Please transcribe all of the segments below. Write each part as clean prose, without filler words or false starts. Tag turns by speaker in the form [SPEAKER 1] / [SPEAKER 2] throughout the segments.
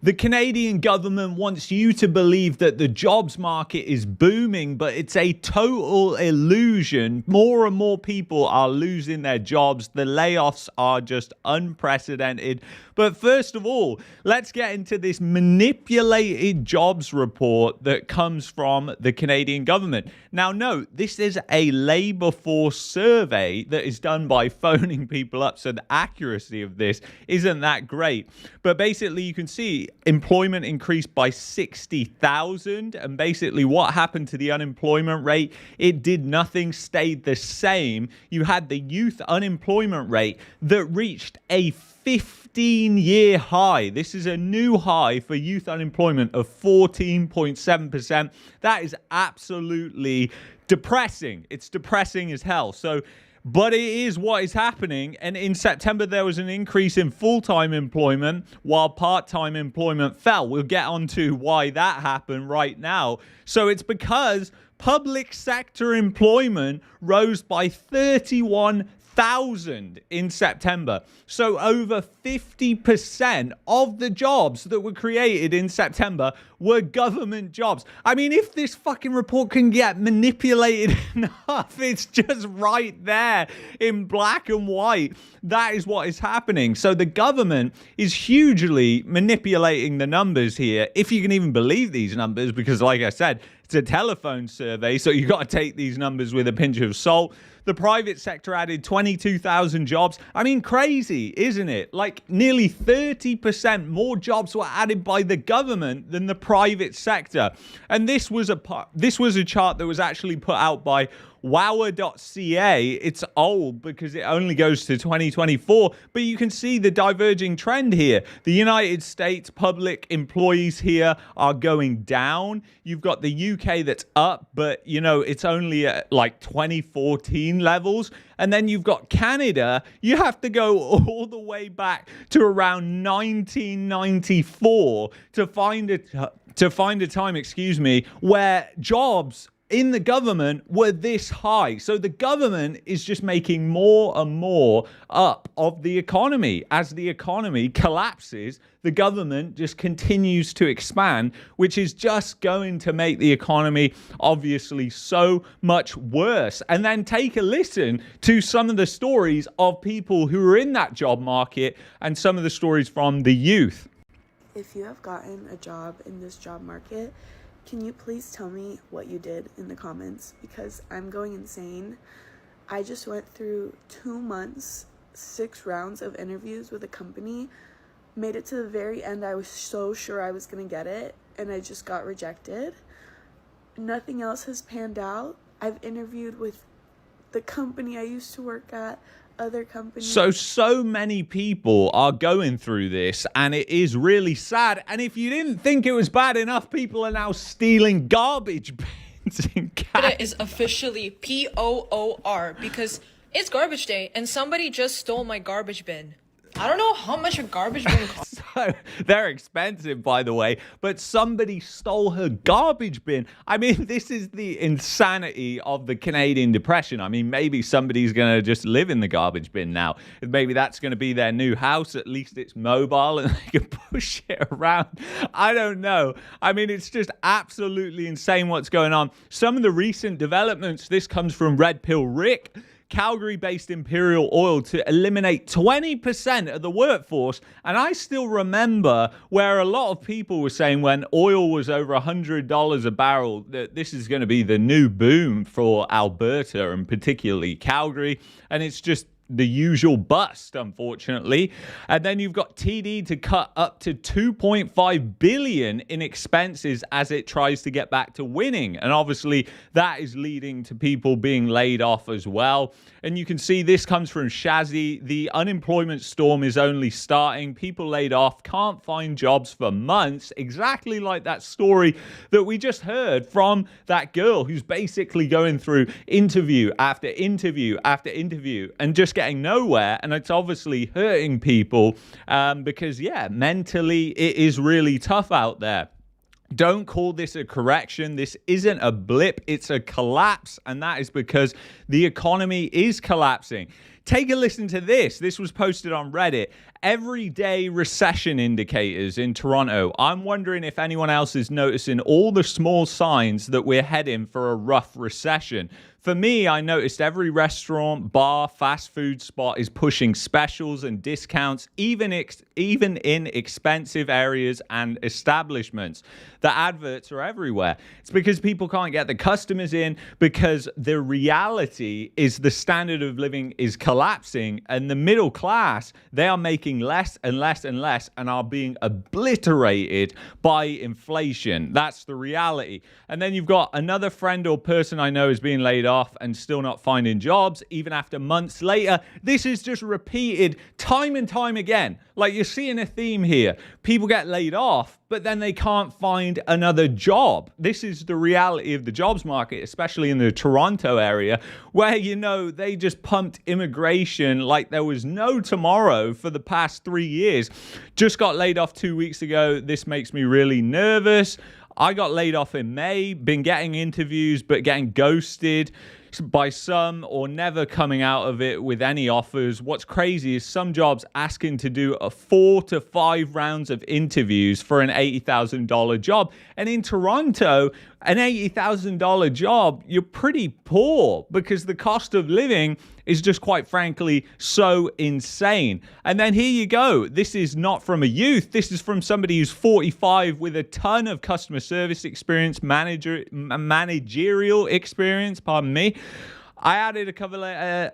[SPEAKER 1] The Canadian government wants you to believe that the jobs market is booming, but it's a total illusion. More and more people are losing their jobs. The layoffs are just unprecedented. But first of all, let's get into this manipulated jobs report that comes from the Canadian government. Now, note, this is a labor force survey that is done by phoning people up, so the accuracy of this isn't that great. But basically, you can see employment increased by 60,000. And basically, what happened to the unemployment rate? It did nothing, stayed the same. You had the youth unemployment rate that reached a 15-year high. This is a new high for youth unemployment of 14.7%. That is absolutely depressing. It's depressing as hell. But it is what is happening. And in September, there was an increase in full-time employment while part-time employment fell. We'll get on to why that happened right now. So it's because public sector employment rose by 31,000 in September. So over 50% of the jobs that were created in September were government jobs. I mean, if this fucking report can get manipulated enough, it's just right there in black and white. That is what is happening. So the government is hugely manipulating the numbers here, if you can even believe these numbers, because like I said, it's a telephone survey, so you got to take these numbers with a pinch of salt. The private sector added 22,000 jobs. I mean, crazy, isn't it? Like nearly 30% more jobs were added by the government than the private sector. And this was a chart that was actually put out by Wower.ca. It's old because it only goes to 2024, but you can see the diverging trend here. The United States public employees here are going down. You've got the UK that's up, but you know, it's only at like 2014 levels. And then you've got Canada. You have to go all the way back to around 1994 to find a time, where jobs in the government were this high. So the government is just making more and more up of the economy. As the economy collapses, the government just continues to expand, which is just going to make the economy obviously so much worse. And then take a listen to some of the stories of people who are in that job market and some of the stories from the youth.
[SPEAKER 2] If you have gotten a job in this job market, can you please tell me what you did in the comments? Because I'm going insane. I just went through 2 months, 6 rounds of interviews with a company, made it to the very end. I was so sure I was going to get it, and I just got rejected. Nothing else has panned out. I've interviewed with the company I used to work at, other companies.
[SPEAKER 1] So many people are going through this, and it is really sad. And if you didn't think it was bad enough, people are now stealing garbage bins in Canada.
[SPEAKER 3] It is officially POOR because it's garbage day and somebody just stole my garbage bin. I don't know how much a garbage bin costs.
[SPEAKER 1] So, they're expensive, by the way, but somebody stole her garbage bin. I mean, this is the insanity of the Canadian depression. I mean, maybe somebody's going to just live in the garbage bin now. Maybe that's going to be their new house. At least it's mobile and they can push it around. I don't know. I mean, it's just absolutely insane what's going on. Some of the recent developments, this comes from Red Pill Rick. Calgary-based Imperial Oil to eliminate 20% of the workforce. And I still remember where a lot of people were saying when oil was over $100 a barrel that this is going to be the new boom for Alberta and particularly Calgary. And it's just the usual bust, unfortunately. And then you've got TD to cut up to $2.5 billion in expenses as it tries to get back to winning. And obviously that is leading to people being laid off as well. And you can see this comes from Shazzy. The unemployment storm is only starting. People laid off, can't find jobs for months. Exactly like that story that we just heard from that girl who's basically going through interview after interview after interview and just getting nowhere. And it's obviously hurting people because, yeah, mentally it is really tough out there. Don't call this a correction. This isn't a blip. It's a collapse. And that is because the economy is collapsing. Take a listen to this. This was posted on Reddit. everyday recession indicators in Toronto. I'm wondering if anyone else is noticing all the small signs that we're heading for a rough recession. For me, I noticed every restaurant, bar, fast food spot is pushing specials and discounts, even in expensive areas and establishments. The adverts are everywhere. It's because people can't get the customers in, because the reality is the standard of living is collapsing, and the middle class, they are making less and less and less and are being obliterated by inflation. That's the reality. And then you've got another friend or person I know is being laid off and still not finding jobs, even after months later. This is just repeated time and time again. Like, you're seeing a theme here. People get laid off, but then they can't find another job. This is the reality of the jobs market, especially in the Toronto area, where, they just pumped immigration like there was no tomorrow for the past 3 years. Just got laid off 2 weeks ago. This makes me really nervous. I got laid off in May, been getting interviews, but getting ghosted by some or never coming out of it with any offers. What's crazy is some jobs asking to do 4 to 5 rounds of interviews for an $80,000 job. And in Toronto, an $80,000 job, you're pretty poor because the cost of living is just, quite frankly, so insane. And then here you go. This is not from a youth. This is from somebody who's 45 with a ton of customer service experience, managerial experience, pardon me. I added a cover letter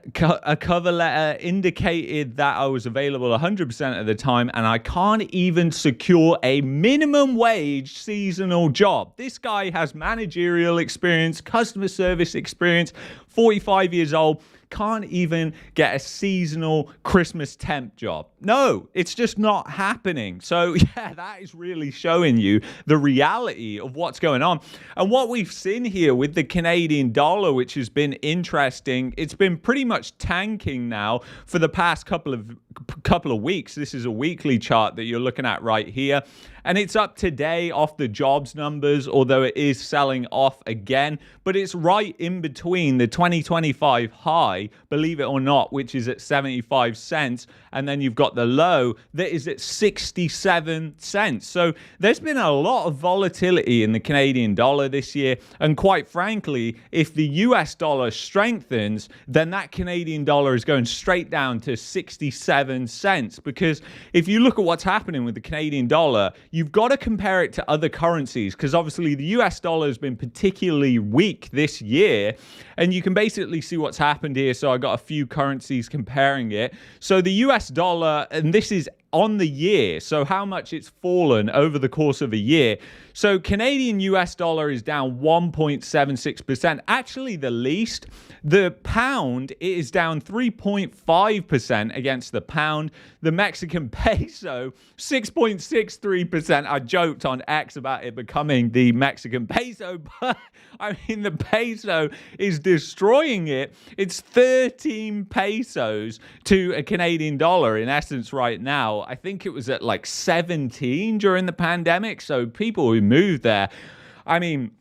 [SPEAKER 1] indicated that I was available 100% of the time, and I can't even secure a minimum wage seasonal job. This guy has managerial experience, customer service experience, 45 years old, can't even get a seasonal Christmas temp job. No, it's just not happening. So yeah, that is really showing you the reality of what's going on. And what we've seen here with the Canadian dollar, which has been interesting, it's been pretty much tanking now for the past couple of weeks. This is a weekly chart that you're looking at right here. And it's up today off the jobs numbers, although it is selling off again. But it's right in between the 2025 high, believe it or not, which is at 75 cents. And then you've got the low that is at 67 cents. So there's been a lot of volatility in the Canadian dollar this year. And quite frankly, if the US dollar strengthens, then that Canadian dollar is going straight down to 67 cents. Because if you look at what's happening with the Canadian dollar, you've got to compare it to other currencies, because obviously the US dollar has been particularly weak this year, and you can basically see what's happened here. So I got a few currencies comparing it. So the US dollar, and this is on the year, so how much it's fallen over the course of a year. So Canadian US dollar is down 1.76%, actually the least. The pound, it is down 3.5% against the pound. The Mexican peso, 6.63%. I joked on X about it becoming the Mexican peso, but I mean, the peso is destroying it. It's 13 pesos to a Canadian dollar in essence right now. I think it was at like 17 during the pandemic. So people who moved there, I mean,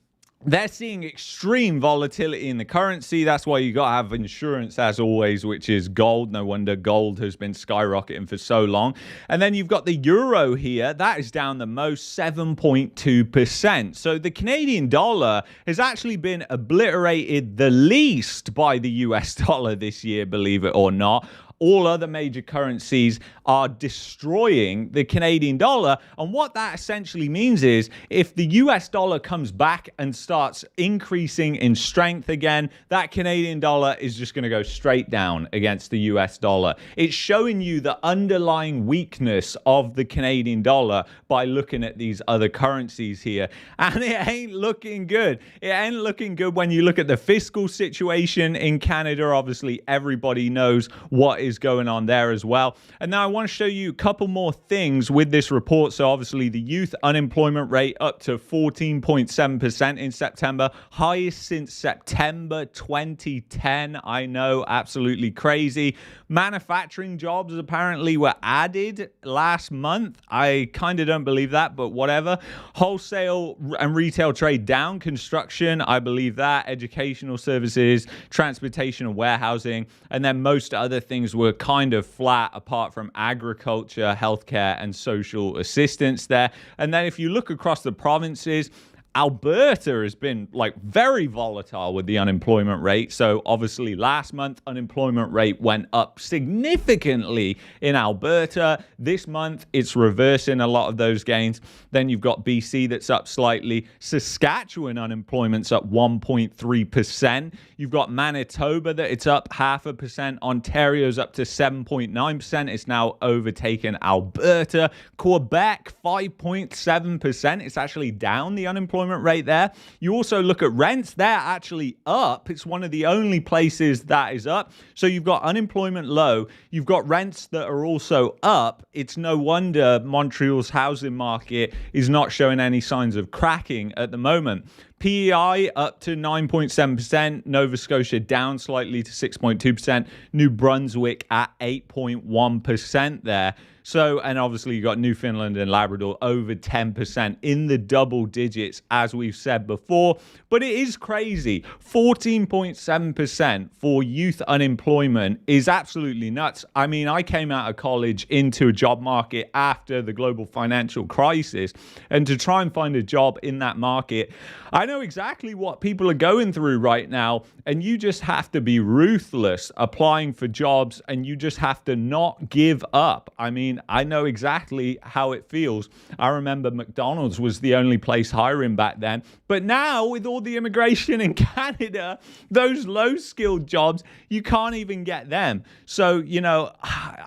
[SPEAKER 1] they're seeing extreme volatility in the currency. That's why you got to have insurance, as always, which is gold. No wonder gold has been skyrocketing for so long. And then you've got the euro here. That is down the most, 7.2%. So the Canadian dollar has actually been obliterated the least by the US dollar this year, believe it or not. All other major currencies are destroying the Canadian dollar. And what that essentially means is if the US dollar comes back and starts increasing in strength again, that Canadian dollar is just going to go straight down against the US dollar. It's showing you the underlying weakness of the Canadian dollar by looking at these other currencies here. And it ain't looking good. It ain't looking good when you look at the fiscal situation in Canada. Obviously, everybody knows what is going on there as well. And now I want to show you a couple more things with this report. So obviously the youth unemployment rate up to 14.7% in September, highest since September 2010. I know, absolutely crazy. Manufacturing jobs apparently were added last month. I kind of don't believe that, but whatever. Wholesale and retail trade down. Construction, I believe that. Educational services, transportation and warehousing, and then most other things were kind of flat apart from agriculture, healthcare, and social assistance there. And then if you look across the provinces, Alberta has been like very volatile with the unemployment rate. So obviously last month unemployment rate went up significantly in Alberta. This month it's reversing a lot of those gains. Then you've got BC that's up slightly. Saskatchewan unemployment's up 1.3%. You've got Manitoba that it's up 0.5%. Ontario's up to 7.9%. It's now overtaken Alberta. Quebec 5.7%. It's actually down the unemployment rate there. You also look at rents, they're actually up. It's one of the only places that is up. So you've got unemployment low, you've got rents that are also up. It's no wonder Montreal's housing market is not showing any signs of cracking at the moment. PEI up to 9.7%, Nova Scotia down slightly to 6.2%, New Brunswick at 8.1% there. So, and obviously you got Newfoundland and Labrador over 10% in the double digits, as we've said before. But it is crazy. 14.7% for youth unemployment is absolutely nuts. I mean, I came out of college into a job market after the global financial crisis, and to try and find a job in that market, I know exactly what people are going through right now, and you just have to be ruthless applying for jobs, and you just have to not give up. I mean, I know exactly how it feels. I remember McDonald's was the only place hiring back then, but now with all the immigration in Canada, those low-skilled jobs, you can't even get them. So, you know,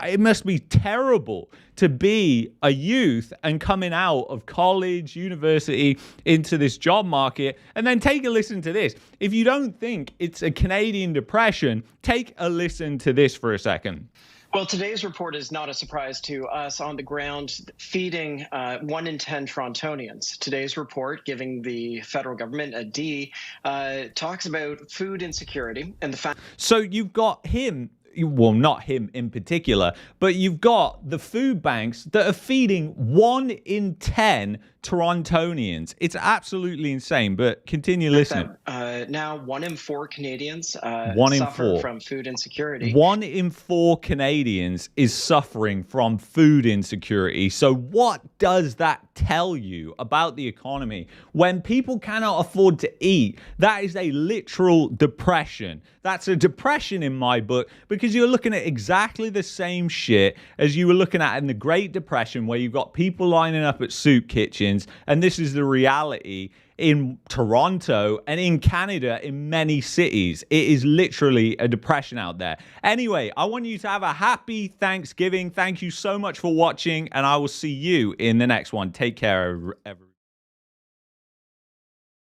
[SPEAKER 1] it must be terrible to be a youth and coming out of college, university, into this job market. And then take a listen to this. If you don't think it's a Canadian depression, take a listen to this for a second.
[SPEAKER 4] Well, today's report is not a surprise to us on the ground, feeding 1 in 10 Torontonians. Today's report, giving the federal government a D, talks about food insecurity and the fact.
[SPEAKER 1] So you've got him. Well, not him in particular, but you've got the food banks that are feeding 1 in 10 Torontonians. It's absolutely insane, but continue listening.
[SPEAKER 4] Now, 1 in 4 Canadians
[SPEAKER 1] suffer
[SPEAKER 4] from food insecurity.
[SPEAKER 1] 1 in 4 Canadians is suffering from food insecurity. So what does that tell you about the economy? When people cannot afford to eat, that is a literal depression. That's a depression in my book, because you're looking at exactly the same shit as you were looking at in the Great Depression, where you've got people lining up at soup kitchens. And this is the reality in Toronto and in Canada, in many cities. It is literally a depression out there. Anyway, I want you to have a happy Thanksgiving. Thank you so much for watching, and I will see you in the next one. Take care, everyone.